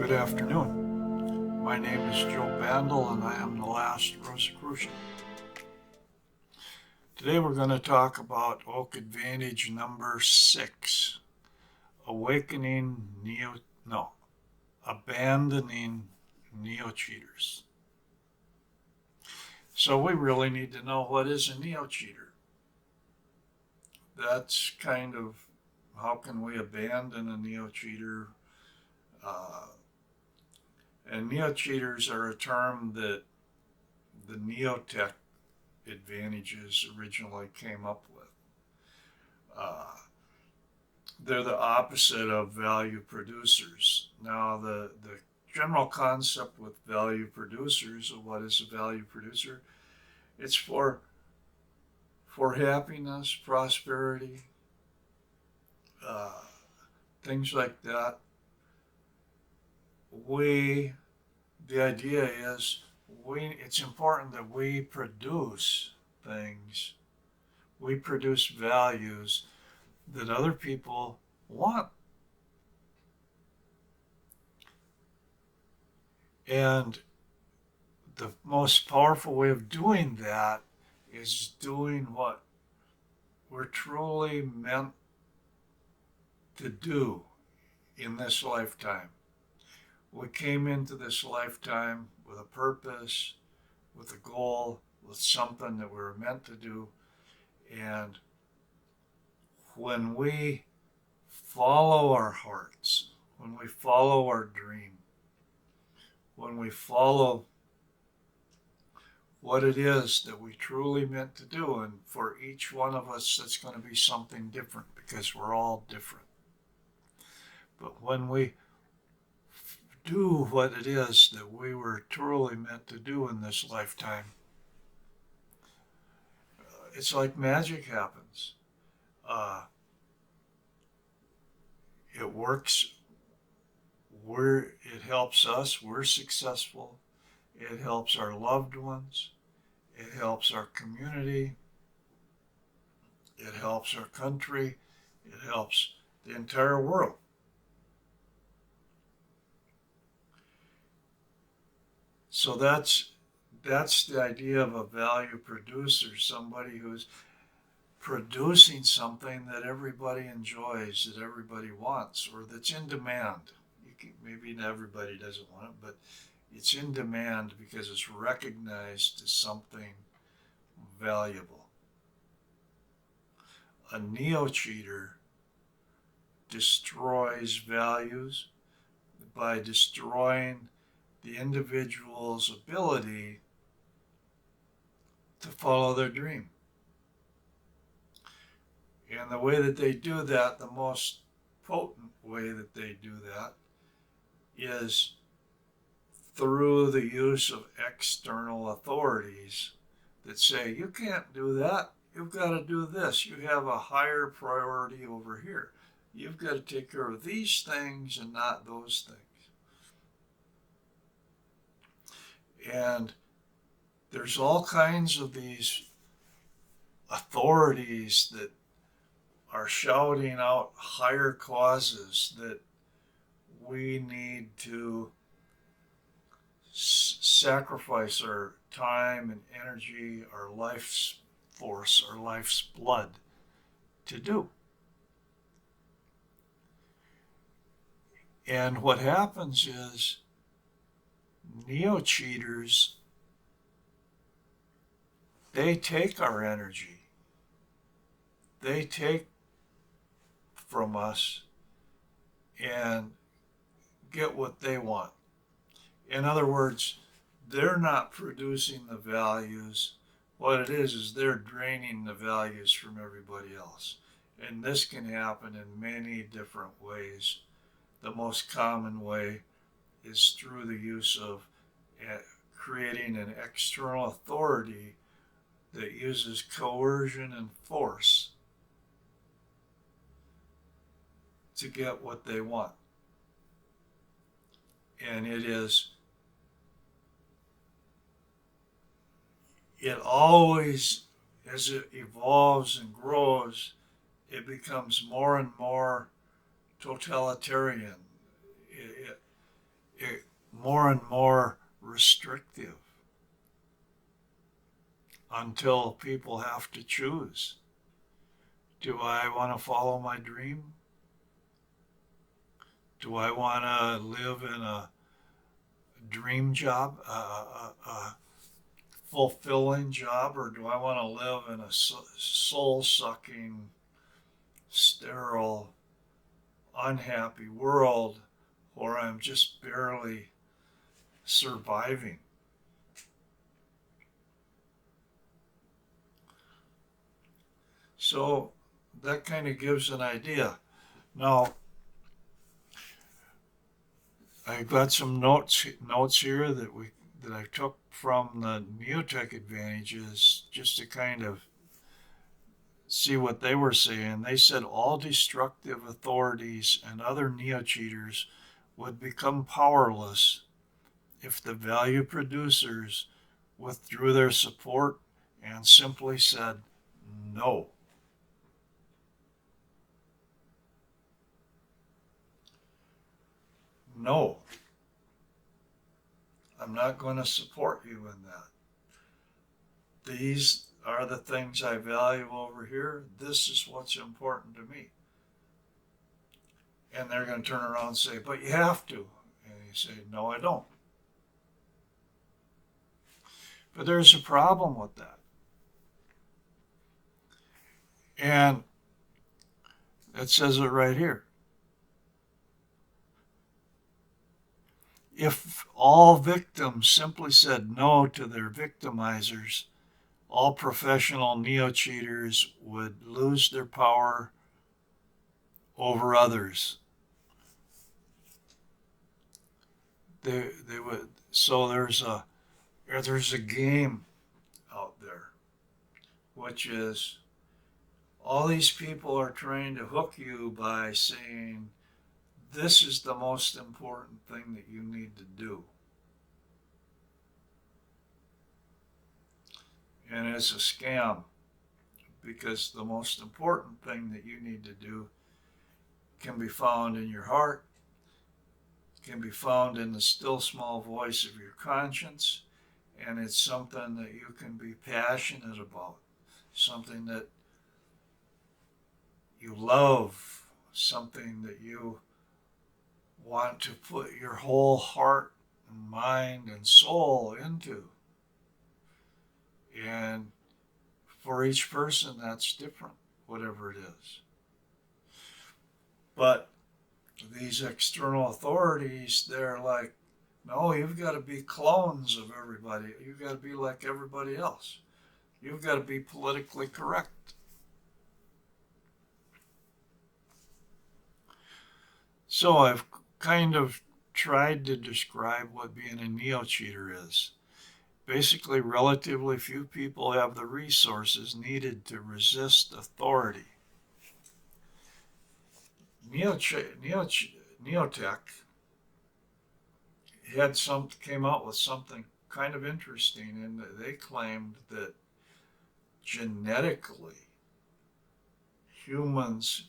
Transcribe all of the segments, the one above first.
Good afternoon. My name is Joe Bandel and I am the last Rosicrucian. Today we're going to talk about Oak Advantage number 6, abandoning neo-cheaters. So we really need to know what is a neo-cheater. That's kind of how can we abandon a neo-cheater. And neo-cheaters are a term that the neotech advantages originally came up with. They're the opposite of value producers. Now, the general concept with value producers of what is a value producer, it's for happiness, prosperity, things like that. The idea is it's important that we produce things, we produce values that other people want. And the most powerful way of doing that is doing what we're truly meant to do in this lifetime. We came into this lifetime with a purpose, with a goal, with something that we were meant to do. And when we follow our hearts, when we follow our dream, when we follow what it is that we truly meant to do, and for each one of us, that's going to be something different because we're all different. But when we do what it is that we were truly meant to do in this lifetime, it's like magic happens. It works. It helps us. We're successful. It helps our loved ones. It helps our community. It helps our country. It helps the entire world. So that's the idea of a value producer, somebody who's producing something that everybody enjoys, that everybody wants, or that's in demand. Maybe not everybody doesn't want it, but it's in demand because it's recognized as something valuable. A neo-cheater destroys values by destroying the individual's ability to follow their dream. And the way that they do that, the most potent way that they do that, is through the use of external authorities that say, you can't do that, you've got to do this, you have a higher priority over here. You've got to take care of these things and not those things. And there's all kinds of these authorities that are shouting out higher causes that we need to sacrifice our time and energy, our life's force, our life's blood to do. And what happens is neo-cheaters, they take our energy. They take from us and get what they want. In other words, they're not producing the values. What it is they're draining the values from everybody else. And this can happen in many different ways. The most common way is through the use of creating an external authority that uses coercion and force to get what they want. And it always, as it evolves and grows, it becomes more and more totalitarian. more and more restrictive until people have to choose. Do I want to follow my dream? Do I want to live in a dream job, a fulfilling job, or do I want to live in a soul sucking, sterile, unhappy world where I'm just barely surviving? So that kind of gives an idea. Now, I've got some notes here that I took from the Neotech Advantages just to kind of see what they were saying. They said all destructive authorities and other neo-cheaters would become powerless if the value producers withdrew their support and simply said no. No, I'm not going to support you in that. These are the things I value over here. This is what's important to me. And they're going to turn around and say, but you have to. And you say, no, I don't. But there's a problem with that. And it says it right here. If all victims simply said no to their victimizers, all professional neo-cheaters would lose their power over others. They would. So there's a game out there, which is all these people are trying to hook you by saying this is the most important thing that you need to do. And it's a scam, because the most important thing that you need to do can be found in your heart, can be found in the still small voice of your conscience, and it's something that you can be passionate about, something that you love, something that you want to put your whole heart and mind and soul into. And for each person, that's different, whatever it is. But these external authorities, they're like, no, you've got to be clones of everybody. You've got to be like everybody else. You've got to be politically correct. So I've kind of tried to describe what being a neo-cheater is. Basically, relatively few people have the resources needed to resist authority. Neotech came out with something kind of interesting, and they claimed that genetically humans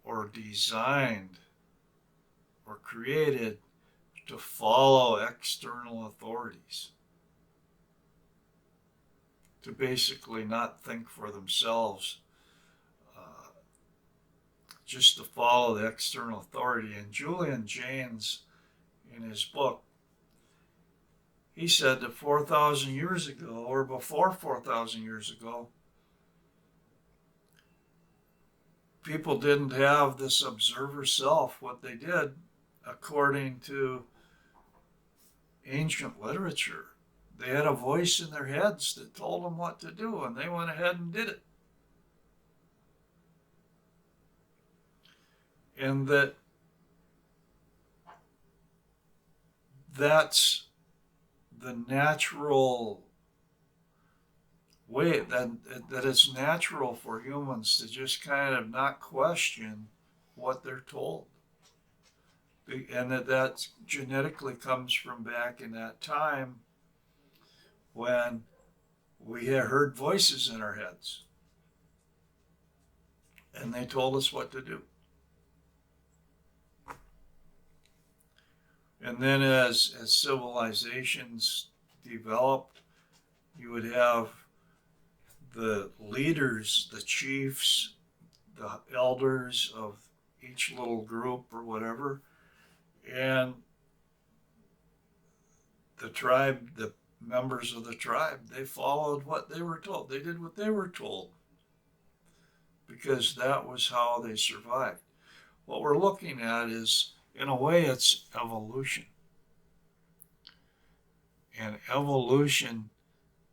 are designed or created to follow external authorities, to basically not think for themselves, just to follow the external authority. And Julian Jaynes, in his book, he said that 4,000 years ago, or before 4,000 years ago, people didn't have this observer self. What they did, according to ancient literature, they had a voice in their heads that told them what to do, and they went ahead and did it. And that's the natural way, that it's natural for humans to just kind of not question what they're told. And that genetically comes from back in that time when we had heard voices in our heads and they told us what to do. And then as civilizations developed, you would have the leaders, the chiefs, the elders of each little group or whatever, and the tribe, the members of the tribe, they followed what they were told. They did what they were told because that was how they survived. What we're looking at is, in a way, it's evolution. And evolution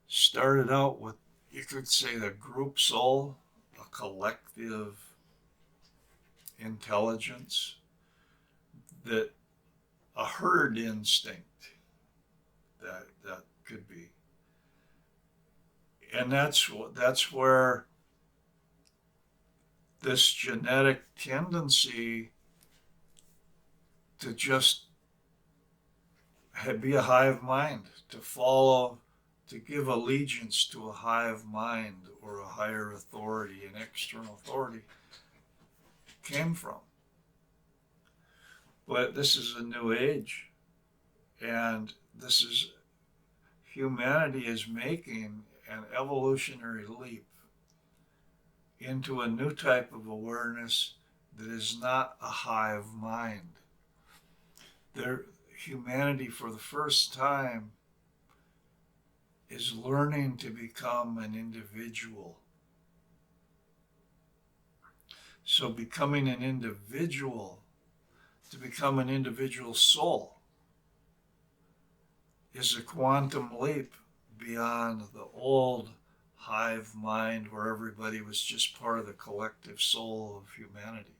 started out with, you could say, the group soul, a collective intelligence, that a herd instinct that could be. And that's where this genetic tendency to just be a hive mind, to follow, to give allegiance to a hive mind or a higher authority, an external authority, came from. But this is a new age, and this is humanity is making an evolutionary leap into a new type of awareness that is not a hive mind. Humanity, for the first time, is learning to become an individual. So becoming an individual, to become an individual soul, is a quantum leap beyond the old hive mind where everybody was just part of the collective soul of humanity.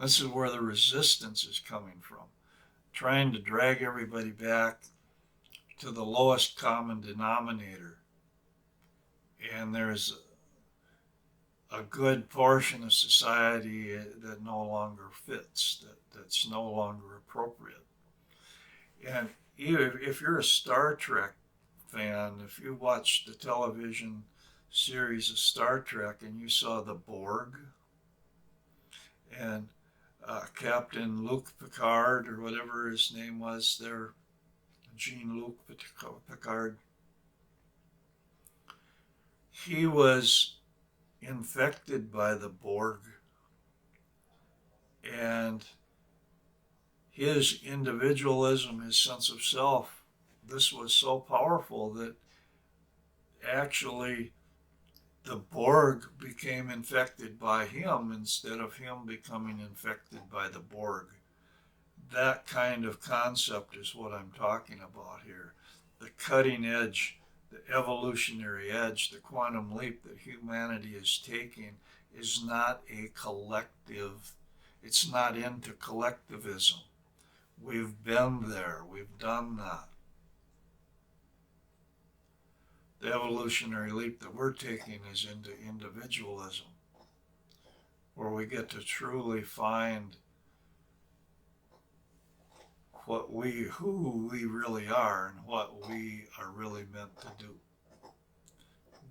This is where the resistance is coming from, trying to drag everybody back to the lowest common denominator. And there's a good portion of society that no longer fits, that's no longer appropriate. And if you're a Star Trek fan, if you watched the television series of Star Trek and you saw the Borg and Captain Luke Picard, or whatever his name was there, Jean-Luc Picard, he was infected by the Borg, and his individualism, his sense of self, this was so powerful that actually the Borg became infected by him instead of him becoming infected by the Borg. That kind of concept is what I'm talking about here. The cutting edge, the evolutionary edge, the quantum leap that humanity is taking is not a collective. It's not into collectivism. We've been there. We've done that. The evolutionary leap that we're taking is into individualism, where we get to truly find who we really are and what we are really meant to do.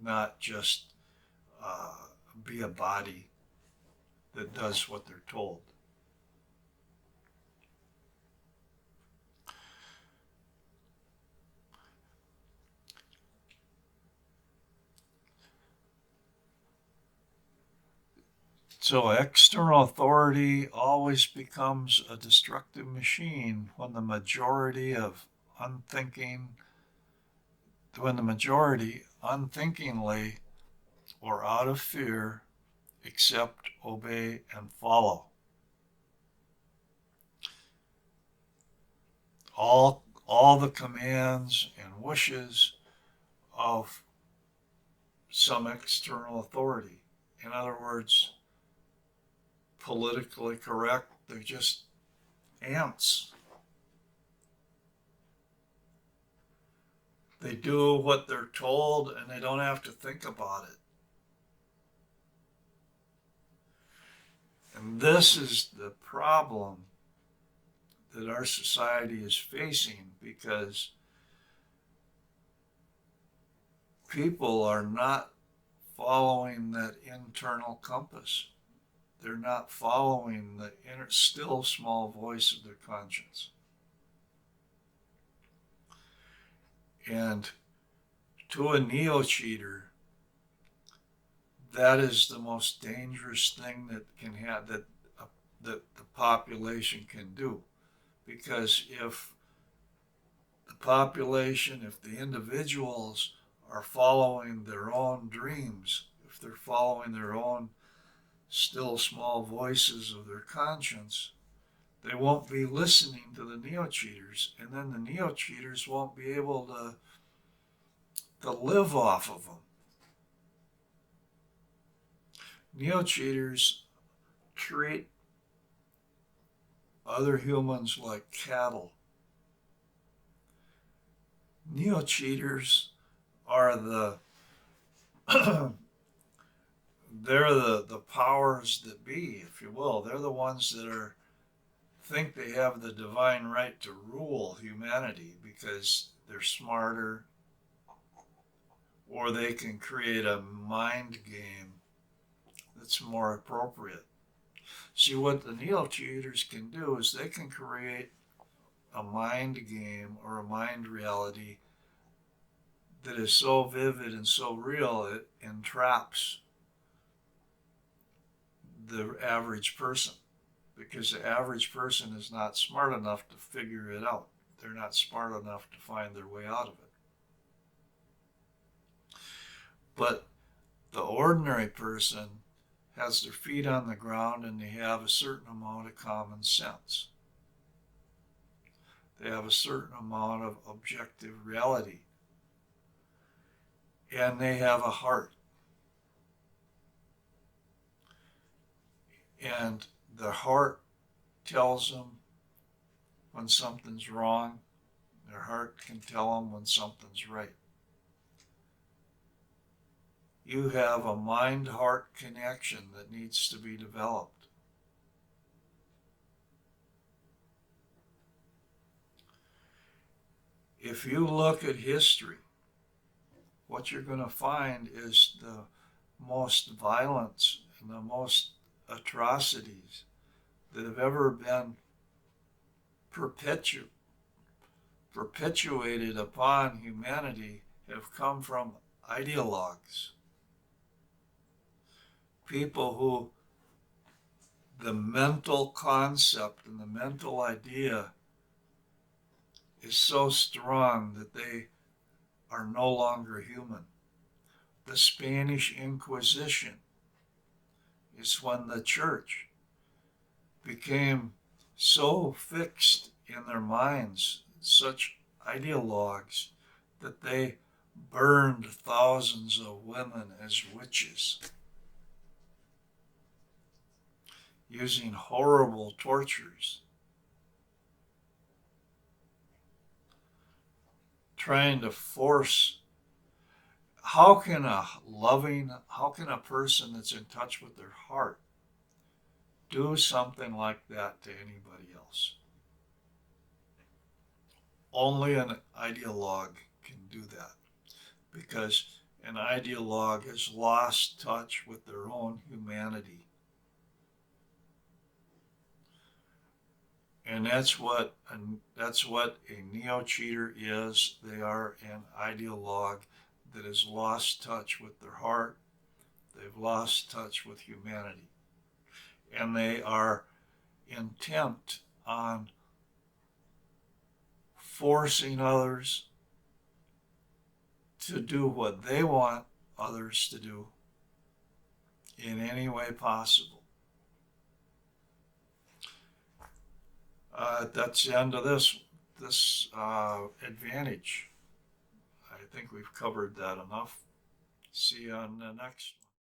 Not just be a body that does what they're told. So external authority always becomes a destructive machine when the majority unthinkingly or out of fear accept, obey, and follow. All the commands and wishes of some external authority. In other words, politically correct, they're just ants. They do what they're told and they don't have to think about it. And this is the problem that our society is facing, because people are not following that internal compass. they're not following the inner, still small voice of their conscience. And to a neo-cheater, that is the most dangerous thing that can have that the population can do, because if the population, if the individuals are following their own dreams, if they're following their own still small voices of their conscience, they won't be listening to the neo-cheaters, and then the neo-cheaters won't be able to live off of them. Neo-cheaters treat other humans like cattle. Neo-cheaters are they're the powers that be, if you will. They're the ones that think they have the divine right to rule humanity because they're smarter, or they can create a mind game that's more appropriate. See, what the neo-cheaters can do is they can create a mind game or a mind reality that is so vivid and so real it entraps the average person, because the average person is not smart enough to figure it out. They're not smart enough to find their way out of it. But the ordinary person has their feet on the ground and they have a certain amount of common sense. They have a certain amount of objective reality. And they have a heart. And the heart tells them when something's wrong. Their heart can tell them when something's right. You have a mind-heart connection that needs to be developed. If you look at history, what you're going to find is the most violence and the most atrocities that have ever been perpetuated upon humanity have come from ideologues. People who the mental concept and the mental idea is so strong that they are no longer human. The Spanish Inquisition is when the church became so fixed in their minds, such ideologues, that they burned thousands of women as witches, using horrible tortures, trying to force. How can a person that's in touch with their heart do something like that to anybody else? Only an ideologue can do that, because an ideologue has lost touch with their own humanity. And that's what a neo-cheater is. They are an ideologue that has lost touch with their heart. They've lost touch with humanity. And they are intent on forcing others to do what they want others to do in any way possible. That's the end of this advantage. I think we've covered that enough. See you on the next one.